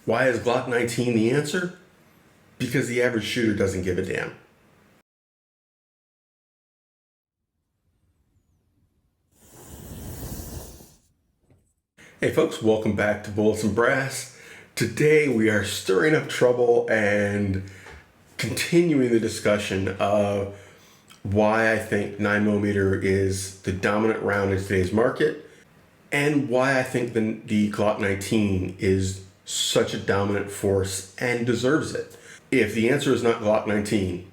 Why is Glock 19 the answer? Because the average shooter doesn't give a damn. Hey folks, welcome back to Bullets and Brass. Today we are stirring up trouble and continuing the discussion of why I think 9mm is the dominant round in today's market and why I think the Glock 19 is such a dominant force and deserves it. If the answer is not Glock 19,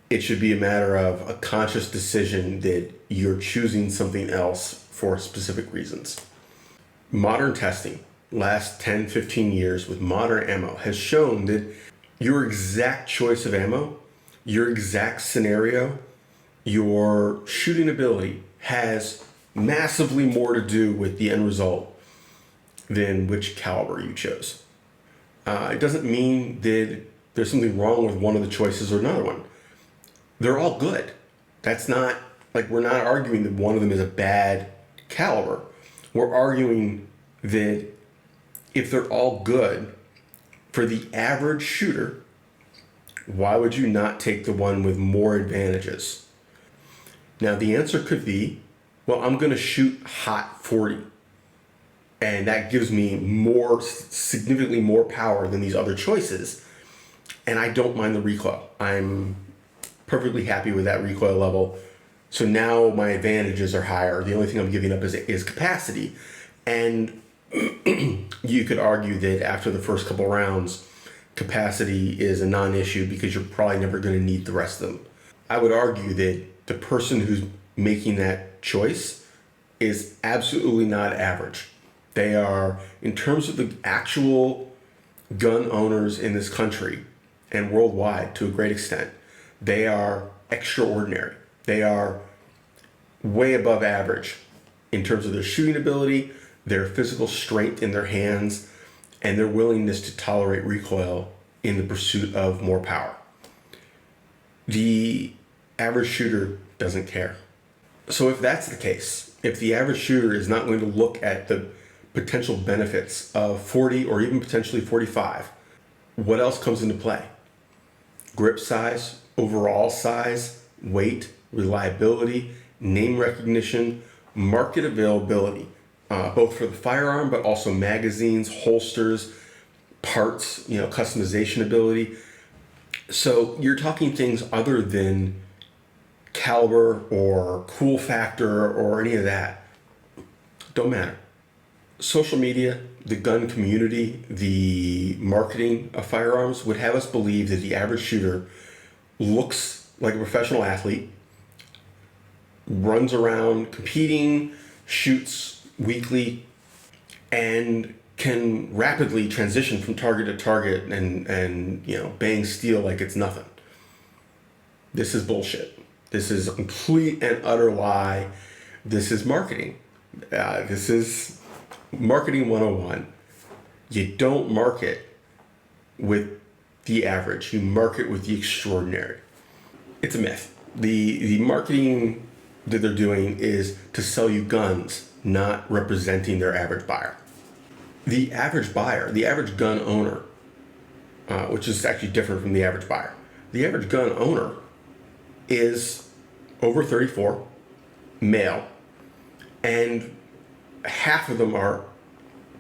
it should be a matter of a conscious decision that you're choosing something else for specific reasons. Modern testing, last 10, 15 years with modern ammo, has shown that your exact choice of ammo, your exact scenario, your shooting ability has massively more to do with the end result than which caliber you chose. It doesn't mean that there's something wrong with one of the choices or another one. They're all good. That's not, like, we're not arguing that one of them is a bad caliber. We're arguing that if they're all good, for the average shooter, why would you not take the one with more advantages? Now, the answer could be, well, I'm going to shoot hot 40. And that gives me significantly more power than these other choices. And I don't mind the recoil. I'm perfectly happy with that recoil level. So now my advantages are higher. The only thing I'm giving up is capacity. And you could argue that after the first couple rounds, capacity is a non-issue because you're probably never going to need the rest of them. I would argue that the person who's making that choice is absolutely not average. They are, in terms of the actual gun owners in this country and worldwide to a great extent, they are extraordinary. They are way above average in terms of their shooting ability, their physical strength in their hands, and their willingness to tolerate recoil in the pursuit of more power. The average shooter doesn't care. So if that's the case, if the average shooter is not going to look at the potential benefits of 40 or even potentially 45, what else comes into play? Grip size, overall size, weight, reliability, name recognition, market availability, both for the firearm, but also magazines, holsters, parts, customization ability. So you're talking things other than caliber or cool factor or any of that. Don't matter. Social media, the gun community, the marketing of firearms would have us believe that the average shooter looks like a professional athlete, runs around competing, shoots weekly, and can rapidly transition from target to target and bang steel like it's nothing. This is bullshit. This is a complete and utter lie. This is marketing. This is Marketing 101. You don't market with the average. You market with the extraordinary. It's a myth. The marketing that they're doing is to sell you guns, not representing their average buyer. The average buyer, the average gun owner, which is actually different from the average buyer. The average gun owner is over 34, male, and half of them are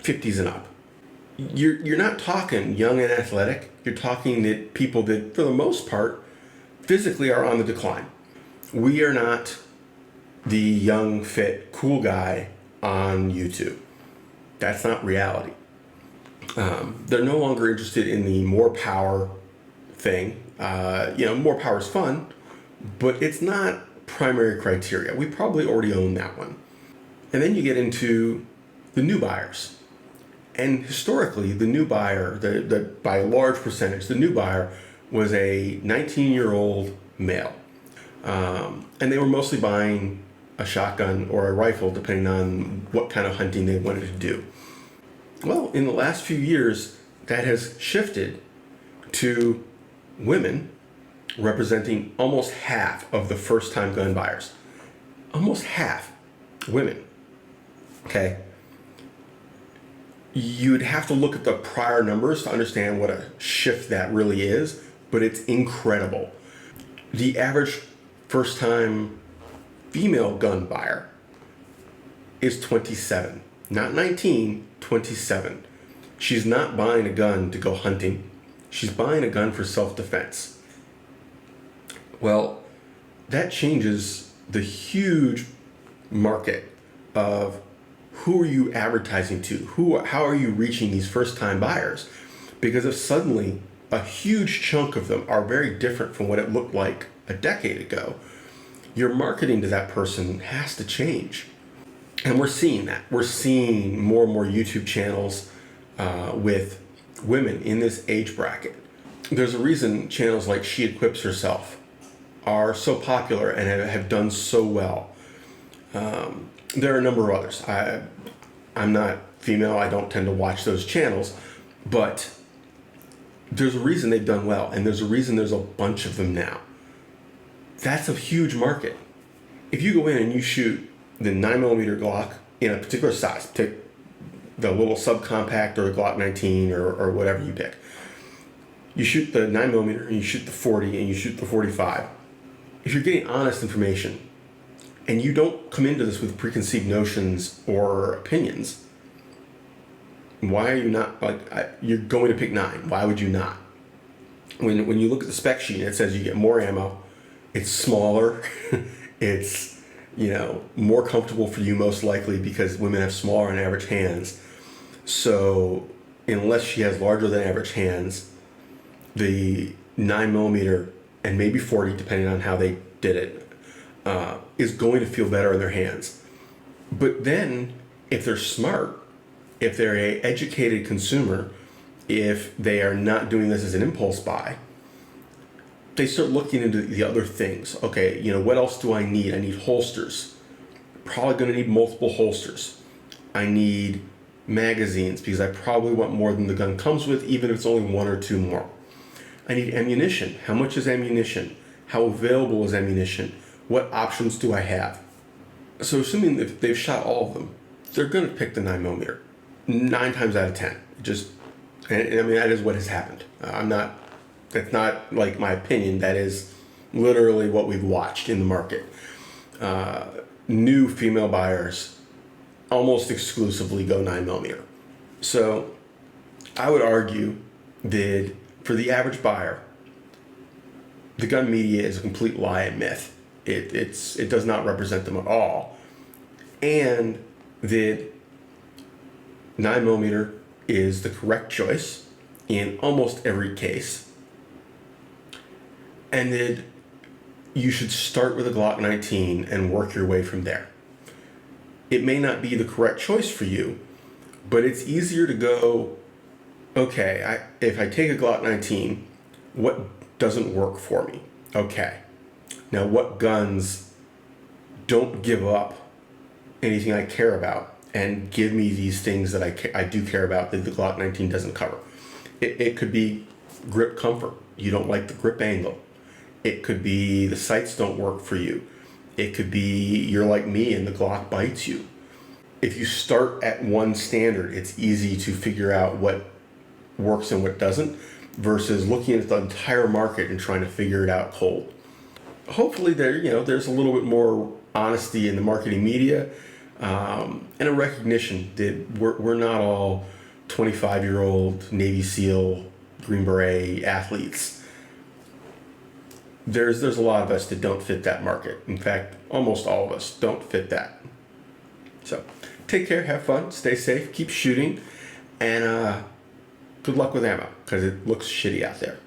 50s and up. You're not talking young and athletic. You're talking that people that, for the most part, physically are on the decline. We are not the young, fit, cool guy on YouTube. That's not reality. They're no longer interested in the more power thing. More power is fun, but it's not primary criteria. We probably already own that one. And then you get into the new buyers. And historically, the new buyer, by a large percentage, the new buyer was a 19-year-old male. And they were mostly buying a shotgun or a rifle, depending on what kind of hunting they wanted to do. Well, in the last few years, that has shifted to women representing almost half of the first-time gun buyers. Almost half women. Okay? You'd have to look at the prior numbers to understand what a shift that really is, but it's incredible. The average first-time female gun buyer is 27, not 19, 27. She's not buying a gun to go hunting. She's buying a gun for self-defense. Well, that changes the huge market of who are you advertising to? How are you reaching these first-time buyers? Because if suddenly a huge chunk of them are very different from what it looked like a decade ago, your marketing to that person has to change. And we're seeing that. We're seeing more and more YouTube channels with women in this age bracket. There's a reason channels like She Equips Herself are so popular and have done so well. There are a number of others. I'm not female. I don't tend to watch those channels, but there's a reason they've done well, and there's a reason there's a bunch of them now. That's a huge market. If you go in and you shoot the 9mm Glock in a particular size, take the little subcompact or the Glock 19 or whatever you pick. You shoot the 9mm and you shoot the 40 and you shoot the 45. If you're getting honest information and you don't come into this with preconceived notions or opinions, why are you not, you're going to pick 9. Why would you not? When you look at the spec sheet, it says you get more ammo, it's smaller, it's more comfortable for you most likely because women have smaller than average hands. So unless she has larger than average hands, the 9mm and maybe 40, depending on how they did it, is going to feel better in their hands. But then if they're smart, if they're an educated consumer, if they are not doing this as an impulse buy, they start looking into the other things. Okay, what else do I need? I need holsters. Probably going to need multiple holsters. I need magazines because I probably want more than the gun comes with, even if it's only 1 or 2 more. I need ammunition. How much is ammunition? How available is ammunition? What options do I have? So assuming that they've shot all of them, they're going to pick the 9mm. 9 times out of 10. That is what has happened. That's not like my opinion. That is literally what we've watched in the market. New female buyers almost exclusively go 9mm. So I would argue that for the average buyer, the gun media is a complete lie and myth. It does not represent them at all. And that 9mm is the correct choice in almost every case. And that you should start with a Glock 19 and work your way from there. It may not be the correct choice for you, but it's easier to go, okay, if I take a Glock 19, what doesn't work for me? Okay. Now, what guns don't give up anything I care about and give me these things that I do care about that the Glock 19 doesn't cover? It could be grip comfort. You don't like the grip angle. It could be the sights don't work for you. It could be you're like me and the Glock bites you. If you start at one standard, it's easy to figure out what works and what doesn't versus looking at the entire market and trying to figure it out cold. Hopefully there's a little bit more honesty in the marketing media and a recognition that we're not all 25-year-old Navy SEAL, Green Beret athletes. There's a lot of us that don't fit that market. In fact, almost all of us don't fit that. So take care, have fun, stay safe, keep shooting, and good luck with ammo because it looks shitty out there.